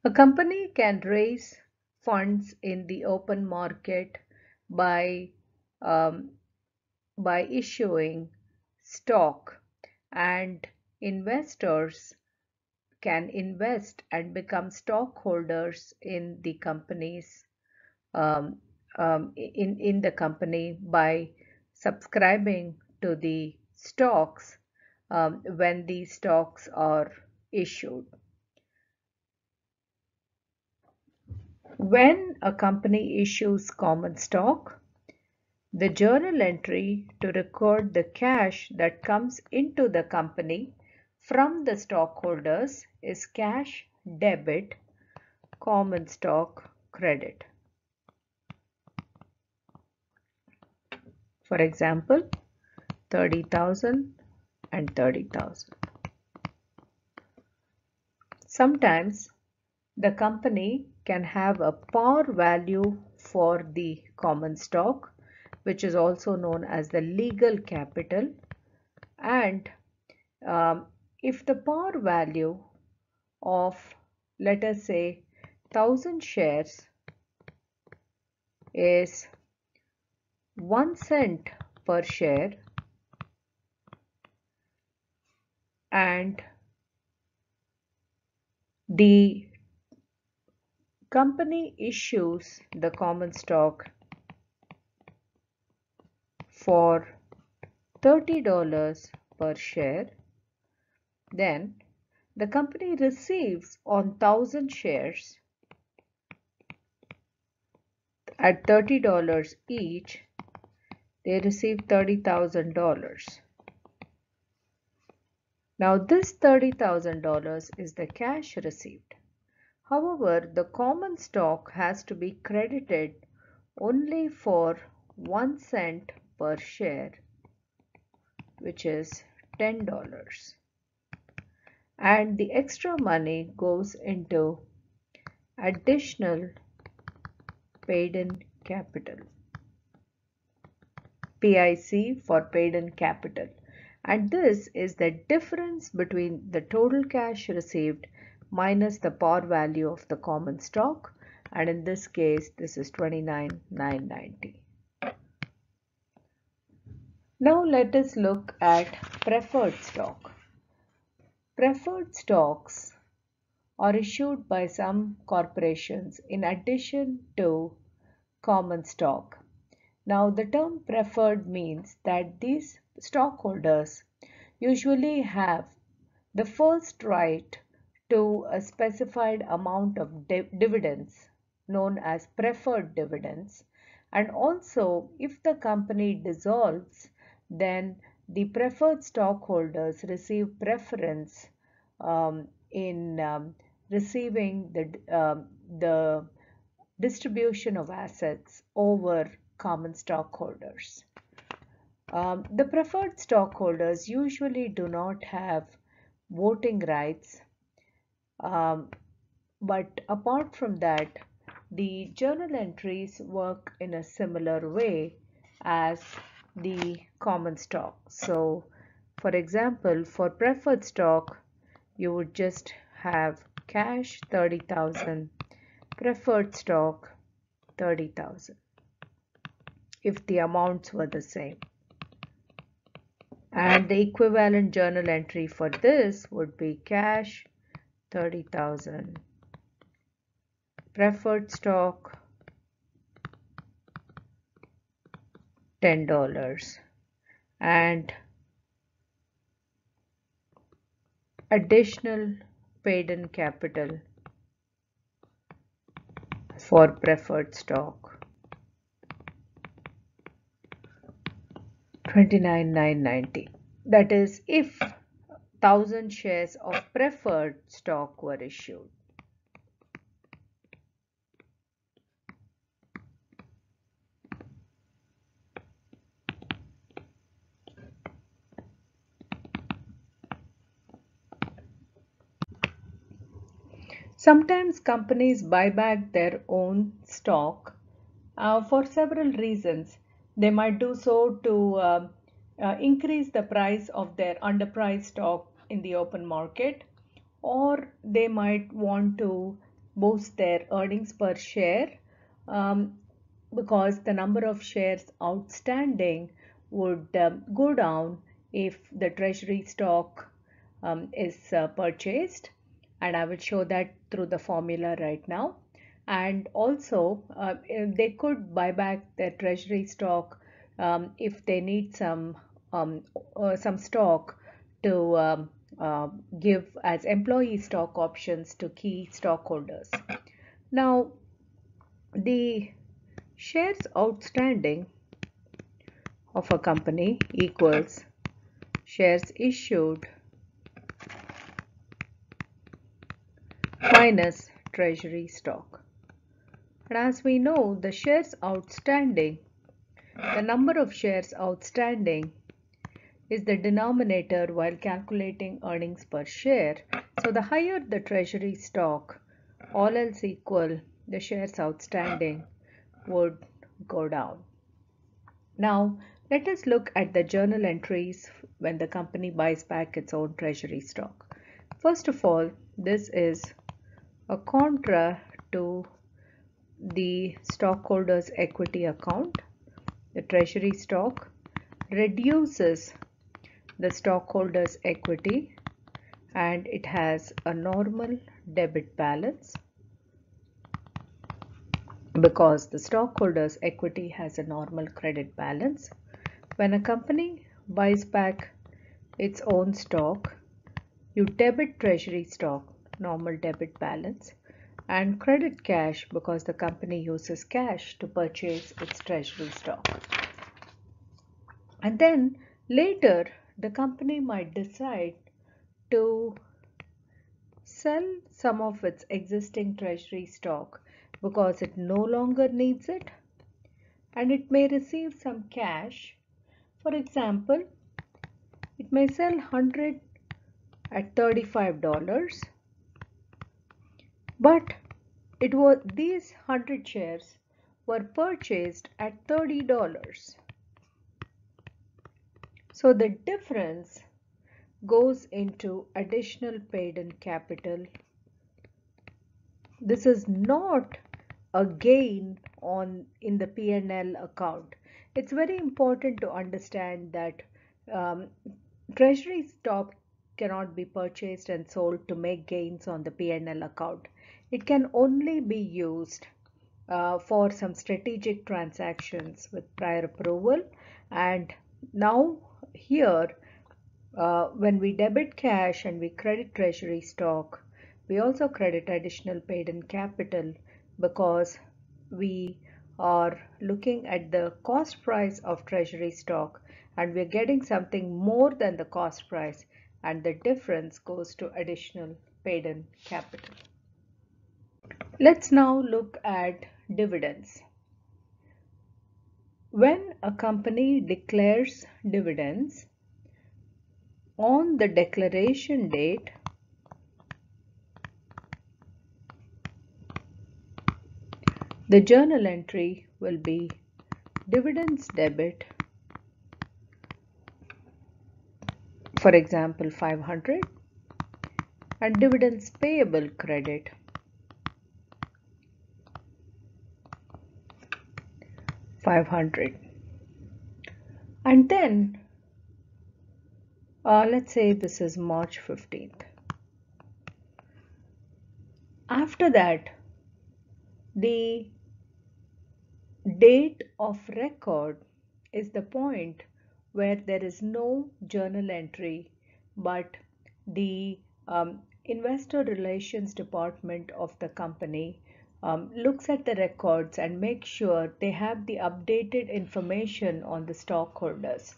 A company can raise funds in the open market by um, by issuing stock, and investors can invest and become stockholders in the companies um, in the company by subscribing to the stocks when these stocks are issued. When a company issues common stock, the journal entry to record the cash that comes into the company from the stockholders is cash debit, common stock credit. For example, 30,000 and 30,000. Sometimes the company can have a par value for the common stock, which is also known as the legal capital. And um, if the par value of, let us say, 1000 shares is 1 cent per share, and the company issues the common stock for $30 per share, then the company receives on 1000 shares at $30 each, they receive $30,000. Now this $30,000 is the cash received. However, the common stock has to be credited only for 1 cent per share, which is $10. And the extra money goes into additional paid-in capital, PIC for paid-in capital. And this is the difference between the total cash received minus the par value of the common stock, and in this case this is 29,990. Now let us look at preferred stock. Preferred stocks are issued by some corporations in addition to common stock. Now the term preferred means that these stockholders usually have the first right to a specified amount of dividends known as preferred dividends, and also if the company dissolves, then the preferred stockholders receive preference in receiving the distribution of assets over common stockholders. The preferred stockholders usually do not have voting rights, um, but apart from that, the journal entries work in a similar way as the common stock. So, for example, for preferred stock, you would just have cash 30,000, preferred stock 30,000 if the amounts were the same. And the equivalent journal entry for this would be cash 30,000, preferred stock $10, and additional paid-in capital for preferred stock 29,990. That is if 1000 shares of preferred stock were issued. Sometimes companies buy back their own stock for several reasons. They might do so to increase the price of their underpriced stock in the open market, or they might want to boost their earnings per share, um, because the number of shares outstanding would go down if the treasury stock is purchased, and I will show that through the formula right now. And also they could buy back their treasury stock if they need some stock to give as employee stock options to key stockholders. Now, the shares outstanding of a company equals shares issued minus treasury stock. And as we know, the shares outstanding, the number of shares outstanding is the denominator while calculating earnings per share. So the higher the treasury stock, all else equal, the shares outstanding would go down. Now, let us look at the journal entries when the company buys back its own treasury stock. First of all, this is a contra to the stockholders' equity account. The treasury stock reduces the stockholders' equity and it has a normal debit balance because the stockholders' equity has a normal credit balance. When a company buys back its own stock, you debit treasury stock, normal debit balance, and credit cash because the company uses cash to purchase its treasury stock. And then later, the company might decide to sell some of its existing treasury stock because it no longer needs it, and it may receive some cash. For example, it may sell 100 at $35, but these 100 shares were purchased at $30. So the difference goes into additional paid-in capital. This is not a gain in the P&L account. It's very important to understand that treasury stock cannot be purchased and sold to make gains on the P&L account. It can only be used for some strategic transactions with prior approval. And now here, when we debit cash and we credit treasury stock, we also credit additional paid-in capital because we are looking at the cost price of treasury stock and we're getting something more than the cost price, and the difference goes to additional paid-in capital. Let's now look at dividends. When a company declares dividends, on the declaration date, the journal entry will be dividends debit, for example 500, and dividends payable credit, 500. And then let's say this is March 15th. After that, the date of record is the point where there is no journal entry, but the investor relations department of the company looks at the records and makes sure they have the updated information on the stockholders.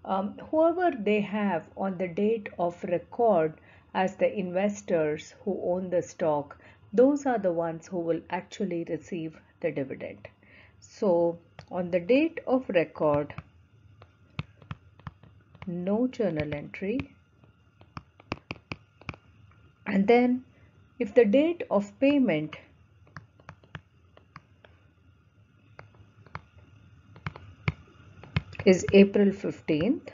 Whoever they have on the date of record as the investors who own the stock, those are the ones who will actually receive the dividend. So on the date of record, no journal entry. And then if the date of payment is April 15th,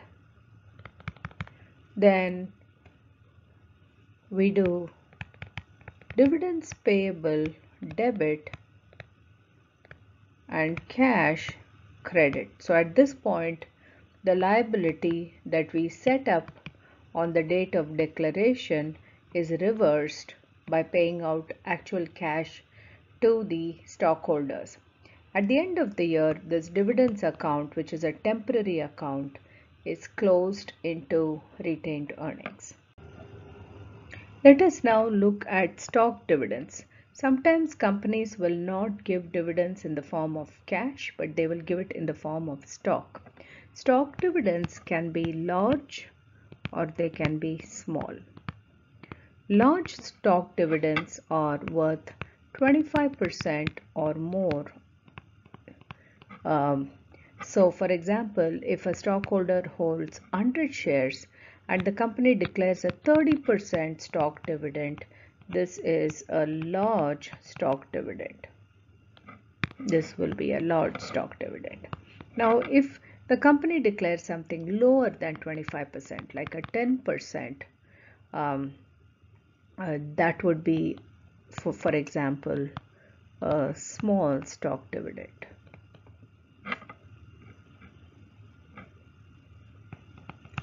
then we do dividends payable debit and cash credit. So at this point, the liability that we set up on the date of declaration is reversed by paying out actual cash to the stockholders. At the end of the year, this dividends account, which is a temporary account, is closed into retained earnings. Let us now look at stock dividends. Sometimes companies will not give dividends in the form of cash, but they will give it in the form of stock. Stock dividends can be large or they can be small. Large stock dividends are worth 25% or more. So for example, if a stockholder holds 100 shares and the company declares a 30% stock dividend, this is a large stock dividend. This will be a large stock dividend. Now, if the company declares something lower than 25%, like a 10%, that would be, for example, a small stock dividend.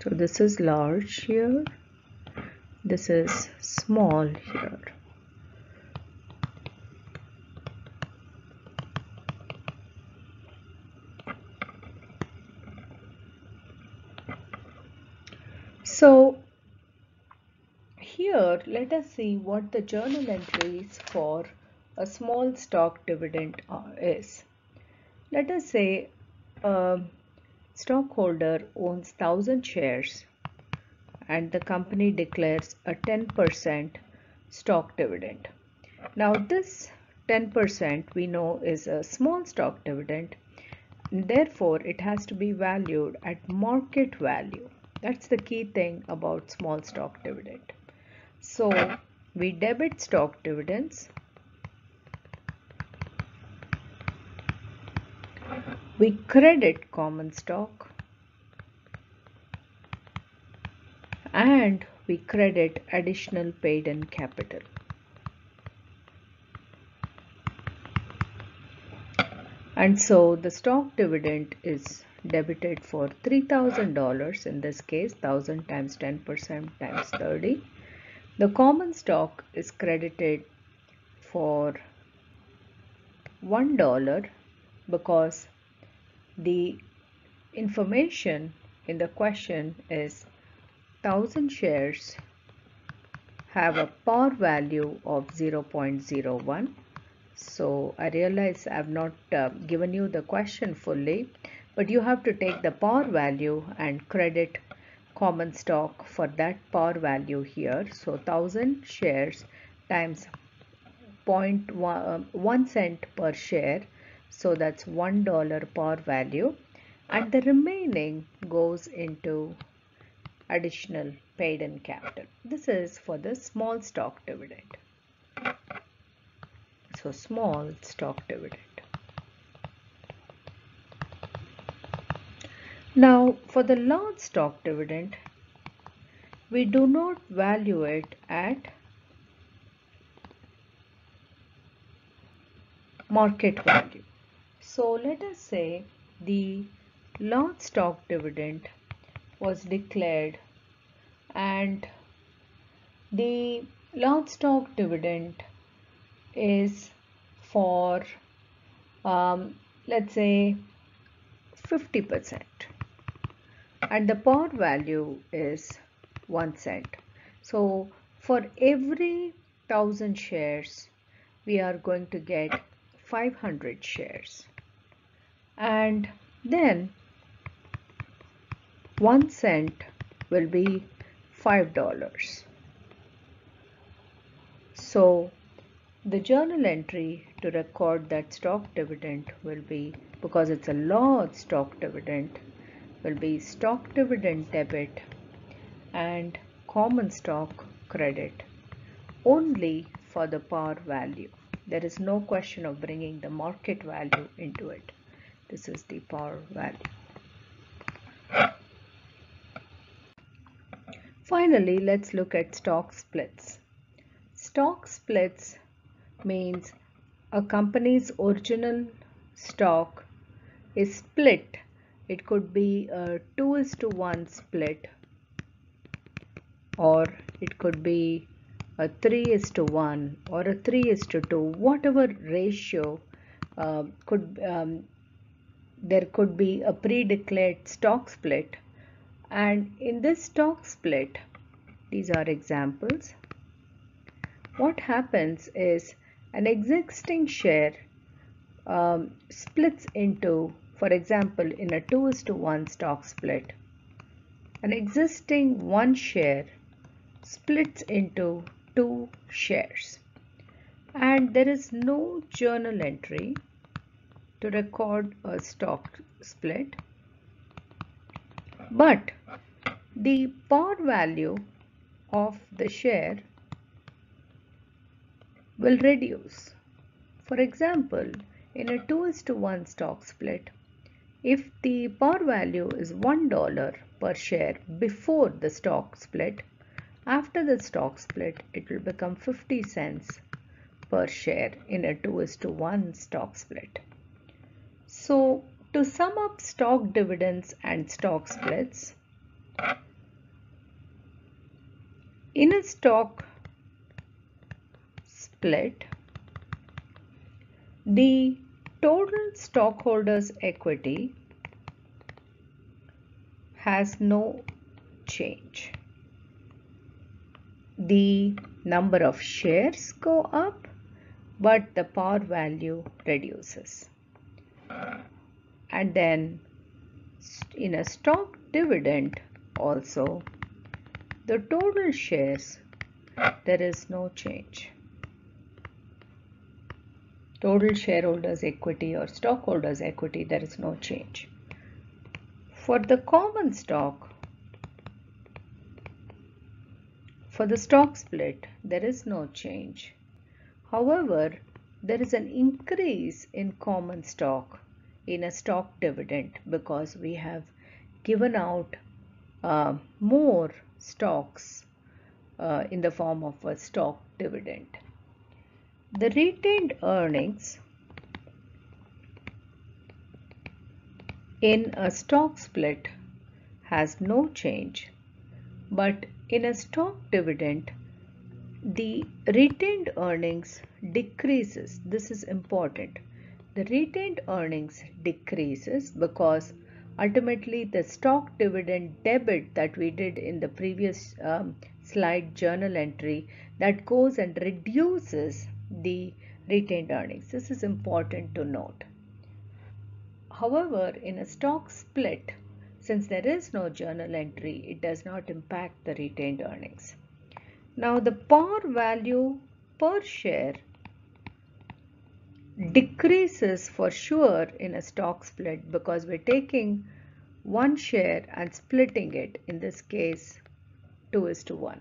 So this is large here, this is small here. So here let us see what the journal entries for a small stock dividend is. Let us say a stockholder owns 1000 shares and the company declares a 10% stock dividend. Now this 10% we know is a small stock dividend, therefore it has to be valued at market value. That's the key thing about small stock dividend. So we debit stock dividends, we credit common stock, and we credit additional paid-in capital. And so the stock dividend is debited for $3,000, in this case 1000 times 10% times 30. The common stock is credited for $1 because the information in the question is 1000 shares have a par value of 0.01. So I realize I have not given you the question fully, but you have to take the par value and credit common stock for that par value here. So 1000 shares times 0.1 cent per share. So that's $1 par value, and the remaining goes into additional paid-in capital. This is for the small stock dividend. So small stock dividend. Now for the large stock dividend, we do not value it at market value. So let us say the large stock dividend was declared and the large stock dividend is for let's say 50% and the par value is 1 cent. So for every 1000 shares we are going to get 500 shares, and then 1 cent will be $5. So the journal entry to record that stock dividend will be, because it's a large stock dividend, will be stock dividend debit and common stock credit only for the par value. There is no question of bringing the market value into it. This is the par value. Finally, let's look at stock splits. stock splits means a company's original stock is split. It could be a 2:1 split, or it could be a 3:1 or a 3:2, whatever ratio there could be a pre-declared stock split. And in this stock split, these are examples. What happens is an existing share splits into, for example, in a 2:1 stock split, an existing one share splits into two shares, and there is no journal entry to record a stock split, but the par value of the share will reduce. For example, in a 2:1 stock split, if the par value is $1 per share before the stock split, after the stock split it will become 50 cents per share in a 2:1 stock split. So, to sum up stock dividends and stock splits, in a stock split, the total stockholders' equity has no change. The number of shares go up, but the par value reduces. And then in a stock dividend also, the total shares, there is no change. Total shareholders' equity or stockholders' equity, there is no change. For the common stock, for the stock split, there is no change. However, there is an increase in common stock in a stock dividend because we have given out more stocks in the form of a stock dividend. The retained earnings in a stock split has no change, but in a stock dividend, the retained earnings decreases. This is important. The retained earnings decreases because ultimately the stock dividend debit that we did in the previous slide journal entry, that goes and reduces the retained earnings. This is important to note. However, in a stock split, since there is no journal entry, it does not impact the retained earnings. Now, the par value per share decreases for sure in a stock split because we're taking one share and splitting it, in this case 2:1.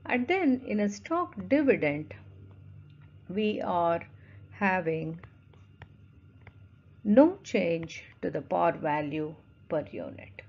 And then in a stock dividend, we are having no change to the par value per unit.